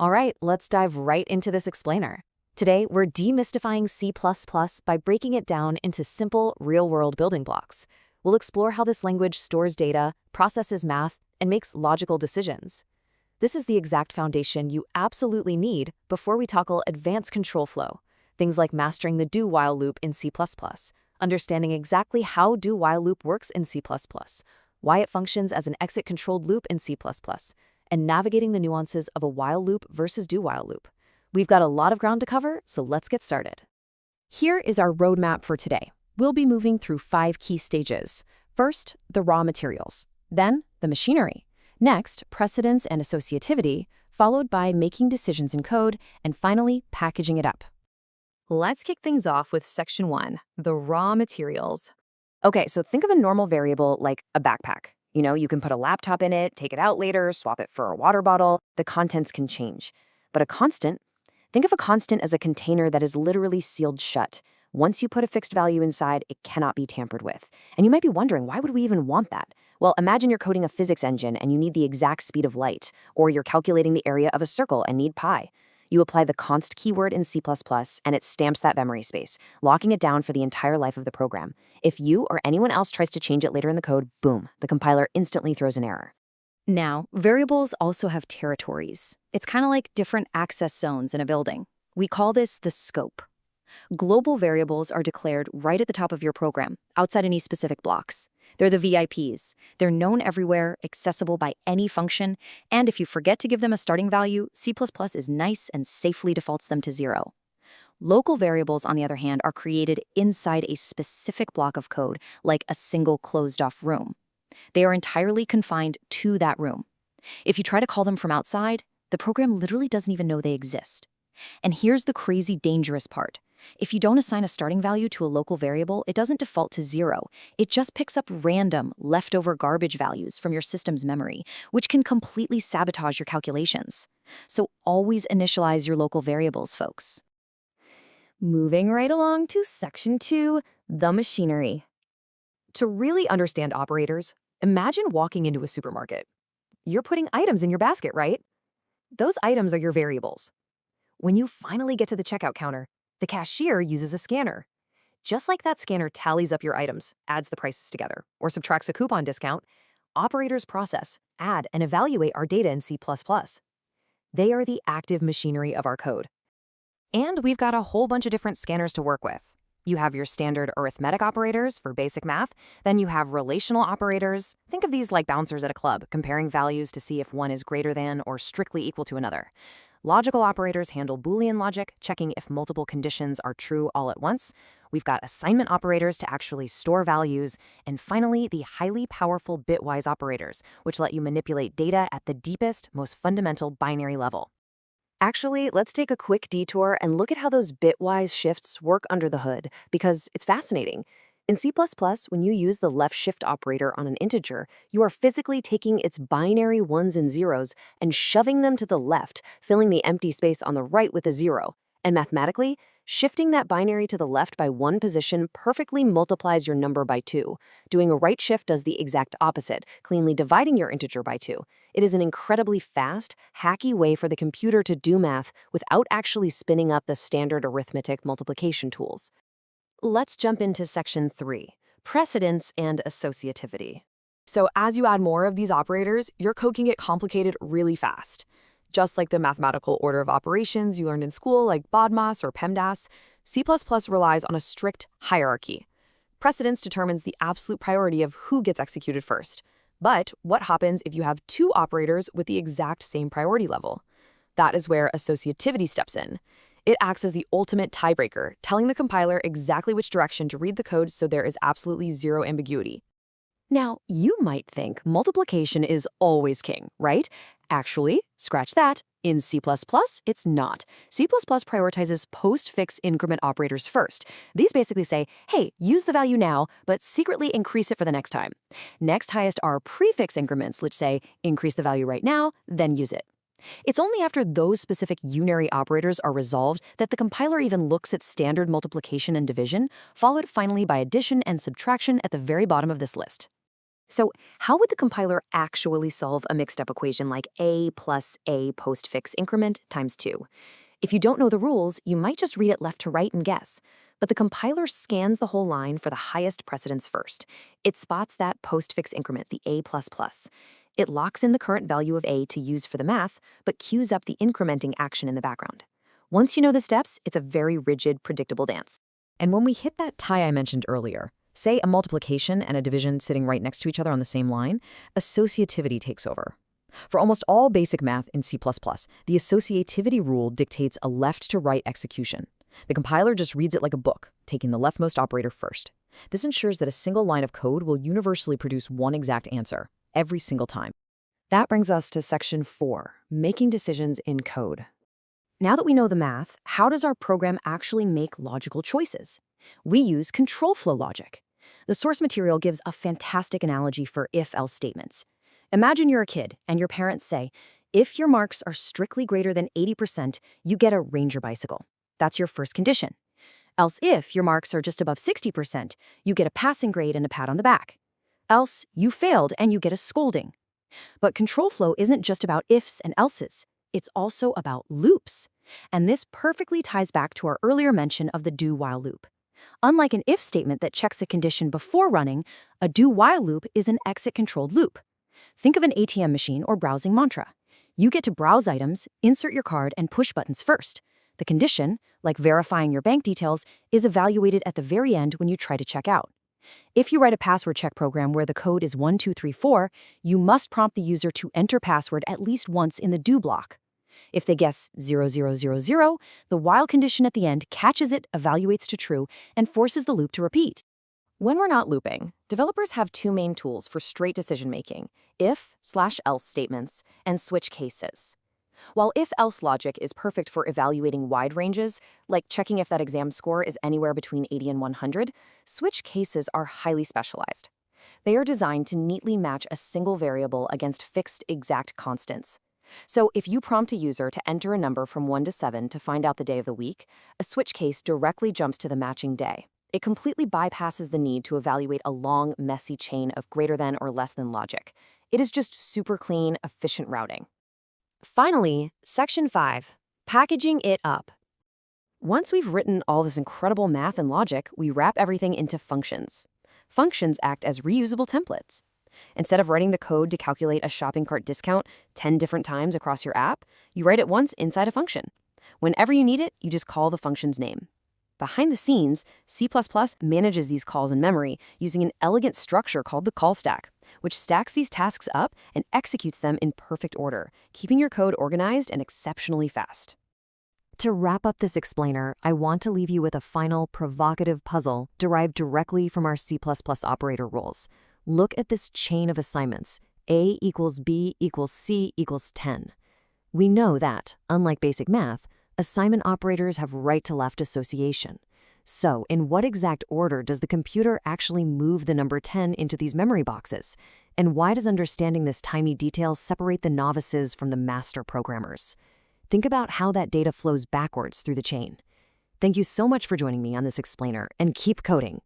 All right, let's dive right into this explainer. Today, we're demystifying C++ by breaking it down into simple, real-world building blocks. We'll explore how this language stores data, processes math, and makes logical decisions. This is the exact foundation you absolutely need before we tackle advanced control flow, things like mastering the do-while loop in C++, understanding exactly how do-while loop works in C++, why it functions as an exit-controlled loop in C++, and navigating the nuances of a while loop versus do-while loop. We've got a lot of ground to cover, so let's get started. Here is our roadmap for today. We'll be moving through 5 key stages. First, the raw materials. Then, the machinery. Next, precedence and associativity, followed by making decisions in code, and finally, packaging it up. Let's kick things off with Section 1, the raw materials. Okay, so think of a normal variable like a backpack. You can put a laptop in it, take it out later, swap it for a water bottle. The contents can change. But a constant? Think of a constant as a container that is literally sealed shut. Once you put a fixed value inside, it cannot be tampered with. And you might be wondering, why would we even want that? Well, imagine you're coding a physics engine and you need the exact speed of light, or you're calculating the area of a circle and need pi. You apply the const keyword in C++ and it stamps that memory space, locking it down for the entire life of the program. If you or anyone else tries to change it later in the code, boom, the compiler instantly throws an error. Now, variables also have territories. It's kind of like different access zones in a building. We call this the scope. Global variables are declared right at the top of your program, outside any specific blocks. They're the VIPs. They're known everywhere, accessible by any function, and if you forget to give them a starting value, C++ is nice and safely defaults them to 0. Local variables, on the other hand, are created inside a specific block of code, like a single closed-off room. They are entirely confined to that room. If you try to call them from outside, the program literally doesn't even know they exist. And here's the crazy dangerous part. If you don't assign a starting value to a local variable, it doesn't default to 0. It just picks up random, leftover garbage values from your system's memory, which can completely sabotage your calculations. So always initialize your local variables, folks. Moving right along to Section 2, the machinery. To really understand operators, imagine walking into a supermarket. You're putting items in your basket, right? Those items are your variables. When you finally get to the checkout counter, the cashier uses a scanner. Just like that scanner tallies up your items, adds the prices together, or subtracts a coupon discount, operators process, add, and evaluate our data in C++. They are the active machinery of our code. And we've got a whole bunch of different scanners to work with. You have your standard arithmetic operators for basic math, then you have relational operators. Think of these like bouncers at a club, comparing values to see if one is greater than or strictly equal to another. Logical operators handle Boolean logic, checking if multiple conditions are true all at once. We've got assignment operators to actually store values. And finally, the highly powerful bitwise operators, which let you manipulate data at the deepest, most fundamental binary level. Actually, let's take a quick detour and look at how those bitwise shifts work under the hood, because it's fascinating. In C++, when you use the left shift operator on an integer, you are physically taking its binary ones and zeros and shoving them to the left, filling the empty space on the right with a 0. And mathematically, shifting that binary to the left by 1 position perfectly multiplies your number by 2. Doing a right shift does the exact opposite, cleanly dividing your integer by 2. It is an incredibly fast, hacky way for the computer to do math without actually spinning up the standard arithmetic multiplication tools. Let's jump into Section 3, precedence and associativity. So as you add more of these operators, your code can get complicated really fast. Just like the mathematical order of operations you learned in school like BODMAS or PEMDAS, C++ relies on a strict hierarchy. Precedence determines the absolute priority of who gets executed first. But what happens if you have 2 operators with the exact same priority level? That is where associativity steps in. It acts as the ultimate tiebreaker, telling the compiler exactly which direction to read the code so there is absolutely 0 ambiguity. Now, you might think multiplication is always king, right? Actually, scratch that. In C++, it's not. C++ prioritizes postfix increment operators first. These basically say, hey, use the value now, but secretly increase it for the next time. Next highest are prefix increments, which say, increase the value right now, then use it. It's only after those specific unary operators are resolved that the compiler even looks at standard multiplication and division, followed finally by addition and subtraction at the very bottom of this list. So, how would the compiler actually solve a mixed-up equation like a plus a postfix increment times 2? If you don't know the rules, you might just read it left to right and guess. But the compiler scans the whole line for the highest precedence first. It spots that postfix increment, the a plus plus. It locks in the current value of a to use for the math, but queues up the incrementing action in the background. Once you know the steps, it's a very rigid, predictable dance. And when we hit that tie I mentioned earlier, say a multiplication and a division sitting right next to each other on the same line, associativity takes over. For almost all basic math in C++, the associativity rule dictates a left-to-right execution. The compiler just reads it like a book, taking the leftmost operator first. This ensures that a single line of code will universally produce one exact answer, every single time. That brings us to section 4, making decisions in code. Now that we know the math, how does our program actually make logical choices? We use control flow logic. The source material gives a fantastic analogy for if-else statements. Imagine you're a kid and your parents say, if your marks are strictly greater than 80%, you get a Ranger bicycle. That's your first condition. Else if your marks are just above 60%, you get a passing grade and a pat on the back. Else you failed and you get a scolding. But control flow isn't just about ifs and elses. It's also about loops. And this perfectly ties back to our earlier mention of the do-while loop. Unlike an if statement that checks a condition before running, a do-while loop is an exit-controlled loop. Think of an ATM machine or browsing mantra. You get to browse items, insert your card, and push buttons first. The condition, like verifying your bank details, is evaluated at the very end when you try to check out. If you write a password check program where the code is 1234, you must prompt the user to enter password at least once in the do block. If they guess 0000, the while condition at the end catches it, evaluates to true, and forces the loop to repeat. When we're not looping, developers have two main tools for straight decision-making: if/else statements and switch cases. While if-else logic is perfect for evaluating wide ranges, like checking if that exam score is anywhere between 80 and 100, switch cases are highly specialized. They are designed to neatly match a single variable against fixed exact constants. So if you prompt a user to enter a number from 1 to 7 to find out the day of the week, a switch case directly jumps to the matching day. It completely bypasses the need to evaluate a long, messy chain of greater than or less than logic. It is just super clean, efficient routing. Finally, section 5, packaging it up. Once we've written all this incredible math and logic, we wrap everything into functions. Functions act as reusable templates. Instead of writing the code to calculate a shopping cart discount 10 different times across your app, you write it once inside a function. Whenever you need it, you just call the function's name. Behind the scenes, C++ manages these calls in memory using an elegant structure called the call stack, which stacks these tasks up and executes them in perfect order, keeping your code organized and exceptionally fast. To wrap up this explainer, I want to leave you with a final provocative puzzle derived directly from our C++ operator rules. Look at this chain of assignments. A equals B equals C equals 10. We know that, unlike basic math, assignment operators have right-to-left association. So, in what exact order does the computer actually move the number 10 into these memory boxes? And why does understanding this tiny detail separate the novices from the master programmers? Think about how that data flows backwards through the chain. Thank you so much for joining me on this explainer, and keep coding.